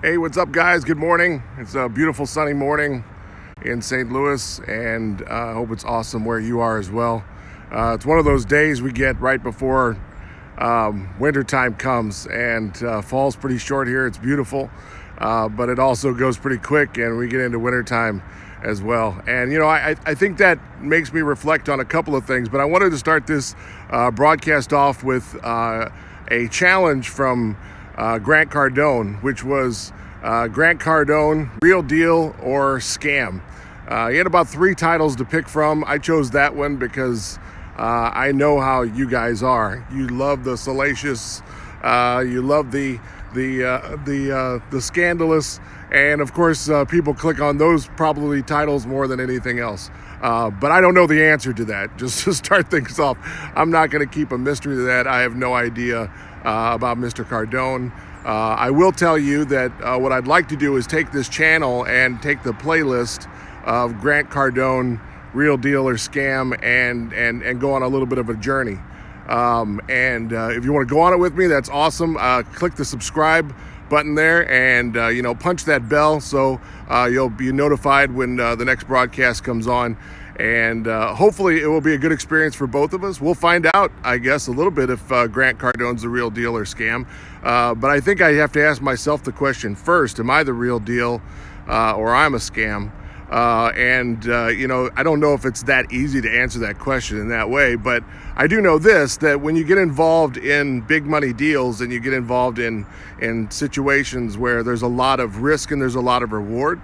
Hey, what's up, guys? Good morning. It's a beautiful sunny morning in St. Louis, and I hope it's awesome where you are as well. It's one of those days we get right before wintertime comes, and fall's pretty short here. It's beautiful, but it also goes pretty quick, and we get into wintertime as well. And, I think that makes me reflect on a couple of things, but I wanted to start this broadcast off with a challenge from Grant Cardone, which was Grant Cardone, Real Deal or Scam. He had about 3 titles to pick from. I chose that one because I know how you guys are. You love the salacious, you love the scandalous, and of course people click on those probably titles more than anything else. But I don't know the answer to that. Just to start things off, I'm not going to keep a mystery to that. I have no idea about Mr. Cardone. I will tell you that what I'd like to do is take this channel and take the playlist of Grant Cardone, Real Deal or Scam, and go on a little bit of a journey. If you want to go on it with me, that's awesome. Click the subscribe button there and punch that bell so you'll be notified when the next broadcast comes on. And hopefully it will be a good experience for both of us. We'll find out, I guess, a little bit if Grant Cardone's the real deal or scam. But I think I have to ask myself the question first: am I the real deal or I'm a scam? I don't know if it's that easy to answer that question in that way, but I do know this, that when you get involved in big money deals and you get involved in situations where there's a lot of risk and there's a lot of reward,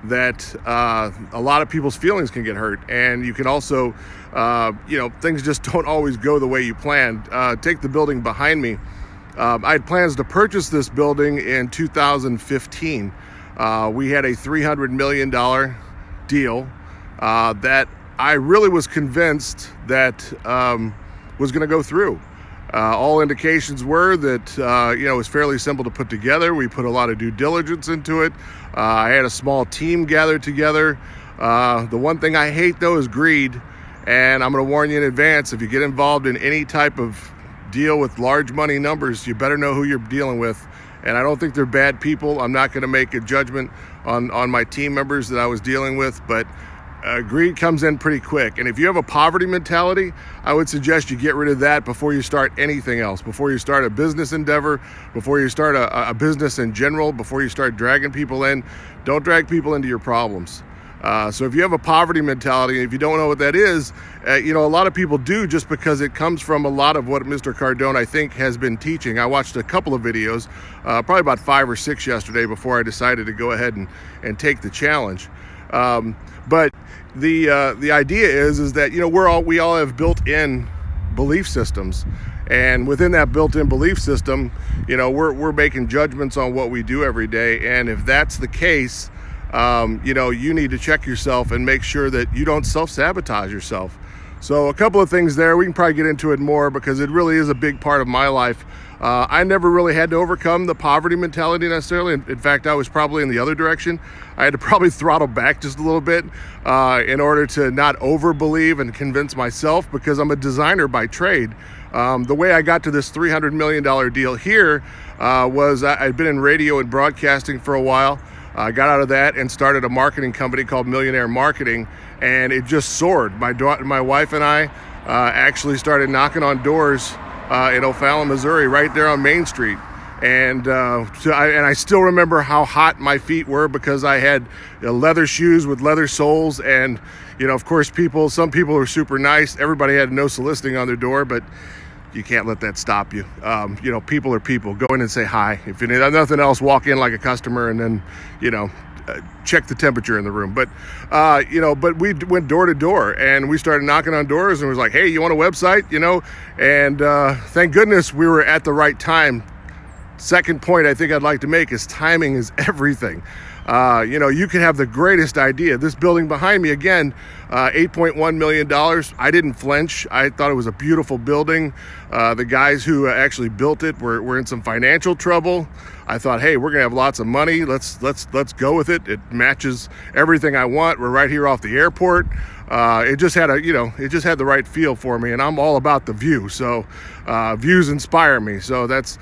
that a lot of people's feelings can get hurt. And you can also, things just don't always go the way you planned. Take the building behind me. I had plans to purchase this building in 2015. We had a $300 million deal that I really was convinced that was going to go through. All indications were that it was fairly simple to put together. We put a lot of due diligence into it. I had a small team gathered together. The one thing I hate, though, is greed. And I'm going to warn you in advance, if you get involved in any type of deal with large money numbers, you better know who you're dealing with. And I don't think they're bad people. I'm not going to make a judgment on my team members that I was dealing with, but greed comes in pretty quick. And if you have a poverty mentality, I would suggest you get rid of that before you start anything else, before you start a business endeavor, before you start a business in general, before you start dragging people in. Don't drag people into your problems. So if you have a poverty mentality, if you don't know what that is, a lot of people do, just because it comes from a lot of what Mr. Cardone, I think, has been teaching. I watched a couple of videos, probably about 5 or 6 yesterday, before I decided to go ahead and take the challenge. But the idea is that we all have built-in belief systems, and within that built-in belief system, we're making judgments on what we do every day. And if that's the case, you need to check yourself and make sure that you don't self-sabotage yourself. So a couple of things there. We can probably get into it more because it really is a big part of my life. I never really had to overcome the poverty mentality necessarily. In fact, I was probably in the other direction. I had to probably throttle back just a little bit in order to not over-believe and convince myself, because I'm a designer by trade. The way I got to this $300 million deal here was I'd been in radio and broadcasting for a while. I got out of that and started a marketing company called Millionaire Marketing, and it just soared. My wife and I actually started knocking on doors in O'Fallon, Missouri, right there on Main Street. And I still remember how hot my feet were, because I had leather shoes with leather soles. And, of course, some people were super nice. Everybody had no soliciting on their door, but you can't let that stop you. People are people. Go in and say hi. If you need nothing else, walk in like a customer and then, check the temperature in the room. But we went door to door and we started knocking on doors and was like, hey, you want a website? And thank goodness we were at the right time. Second point I think I'd like to make is timing is everything. You can have the greatest idea. This building behind me, again, $8.1 million. I didn't flinch. I thought it was a beautiful building. The guys who actually built it were in some financial trouble. I thought, hey, we're gonna have lots of money. Let's go with it. It matches everything I want. We're right here off the airport. it just had the right feel for me, and I'm all about the view. So views inspire me. So that's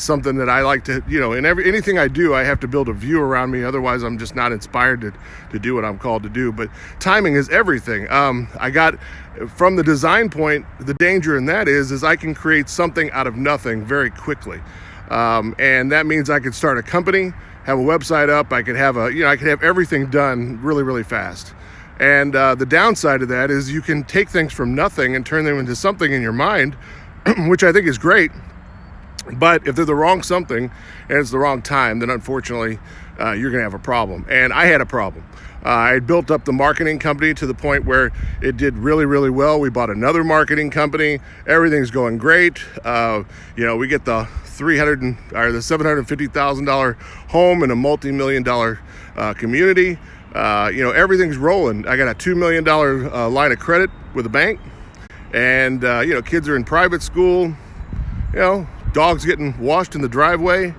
something that I like to, in anything I do, I have to build a view around me. Otherwise, I'm just not inspired to do what I'm called to do. But timing is everything. I got, from the design point, the danger in that is I can create something out of nothing very quickly. And that means I could start a company, have a website up. I could have everything done really, really fast. And the downside of that is you can take things from nothing and turn them into something in your mind, which I think is great. But if they're the wrong something and it's the wrong time, then unfortunately you're going to have a problem. And I had a problem. I had built up the marketing company to the point where it did really, really well. We bought another marketing company. Everything's going great. We get the $750,000 home in a multi-million-dollar community. Everything's rolling. I got a $2 million line of credit with a bank, and kids are in private school. Dogs getting washed in the driveway.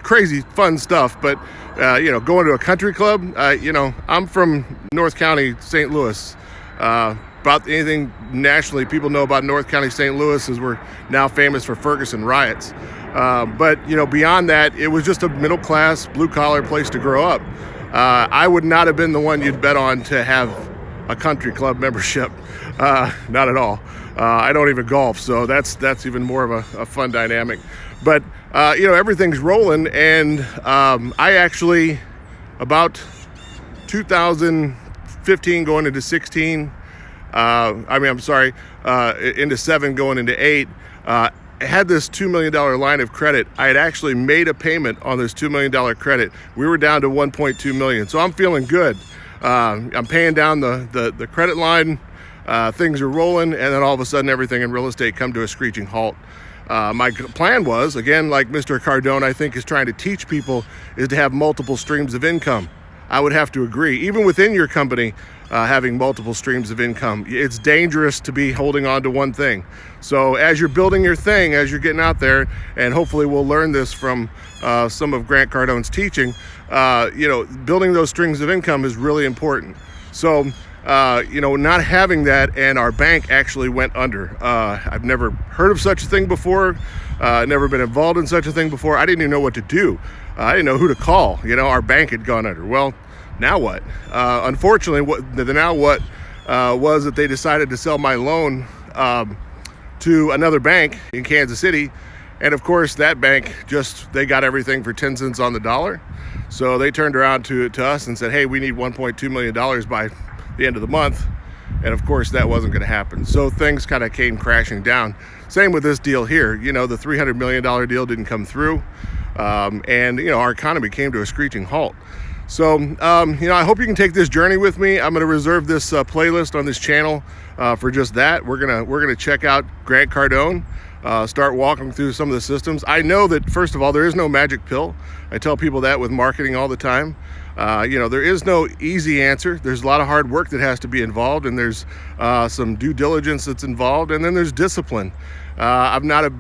Crazy fun stuff. But going to a country club. I'm from North County, St. Louis. About anything nationally people know about North County, St. Louis is we're now famous for Ferguson riots. But beyond that, it was just a middle class, blue collar place to grow up. I would not have been the one you'd bet on to have a country club membership. Not at all. I don't even golf, so that's even more of a fun dynamic. But everything's rolling, and I actually, about 2015 going into 16, into 7 going into 8, had this $2 million line of credit. I had actually made a payment on this $2 million credit. We were down to $1.2 million. So I'm feeling good. I'm paying down the credit line. Things are rolling. And then all of a sudden, everything in real estate come to a screeching halt. My plan was, again, like Mr. Cardone, I think, is trying to teach people, is to have multiple streams of income. I would have to agree. Even within your company, having multiple streams of income, it's dangerous to be holding on to one thing. So as you're building your thing, as you're getting out there, and hopefully we'll learn this from some of Grant Cardone's teaching, building those strings of income is really important. So, not having that, and our bank actually went under. I've never heard of such a thing before, never been involved in such a thing before. I didn't even know what to do. I didn't know who to call. Our bank had gone under. Well, now what? Unfortunately, was that they decided to sell my loan to another bank in Kansas City. And of course, that bank they got everything for 10 cents on the dollar. So they turned around to us and said, hey, we need $1.2 million by the end of the month. And of course, that wasn't going to happen. So things kind of came crashing down. Same with this deal here. The $300 million deal didn't come through. And our economy came to a screeching halt. So, I hope you can take this journey with me. I'm going to reserve this playlist on this channel for just that. We're gonna check out Grant Cardone, start walking through some of the systems. I know that, first of all, there is no magic pill. I tell people that with marketing all the time. There is no easy answer. There's a lot of hard work that has to be involved, and there's some due diligence that's involved, and then there's discipline. I've not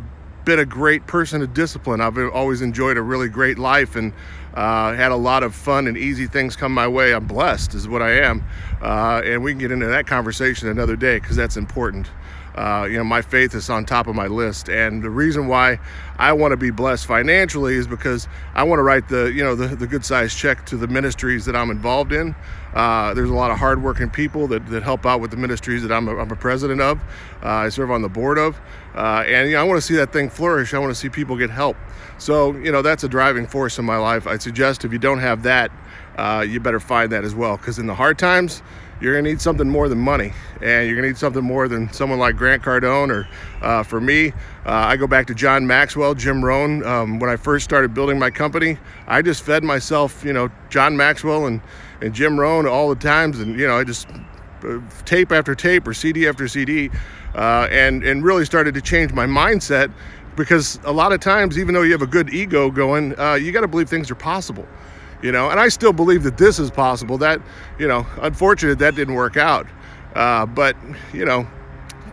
been a great person of discipline. I've always enjoyed a really great life and had a lot of fun and easy things come my way. I'm blessed is what I am. And we can get into that conversation another day because that's important. My faith is on top of my list. And the reason why I want to be blessed financially is because I want to write the good sized check to the ministries that I'm involved in. There's a lot of hardworking people that help out with the ministries that I'm a president of. I serve on the board of. And I want to see that thing flourish. I want to see people get help. So, that's a driving force in my life. I'd suggest if you don't have that, you better find that as well. Because in the hard times, you're going to need something more than money, and you're going to need something more than someone like Grant Cardone, or for me, I go back to John Maxwell, Jim Rohn. When I first started building my company, I just fed myself, John Maxwell and Jim Rohn all the times, and I just tape after tape or CD after CD, and really started to change my mindset, because a lot of times, even though you have a good ego going, you got to believe things are possible. And I still believe that this is possible. That, unfortunately, that didn't work out. But,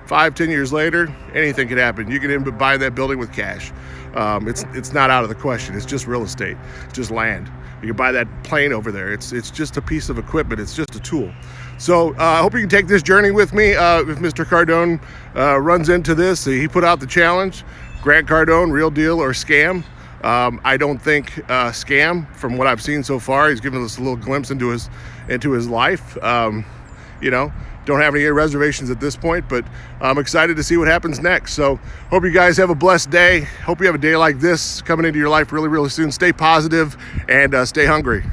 5-10 years later, anything could happen. You can end up buying that building with cash. It's not out of the question. It's just real estate. It's just land. You can buy that plane over there. It's just a piece of equipment. It's just a tool. So I hope you can take this journey with me. If Mr. Cardone runs into this, he put out the challenge. Grant Cardone, real deal or scam? I don't think scam from what I've seen so far. He's given us a little glimpse into his life. Don't have any reservations at this point, but I'm excited to see what happens next. So hope you guys have a blessed day. Hope you have a day like this coming into your life really, really soon. Stay positive and stay hungry.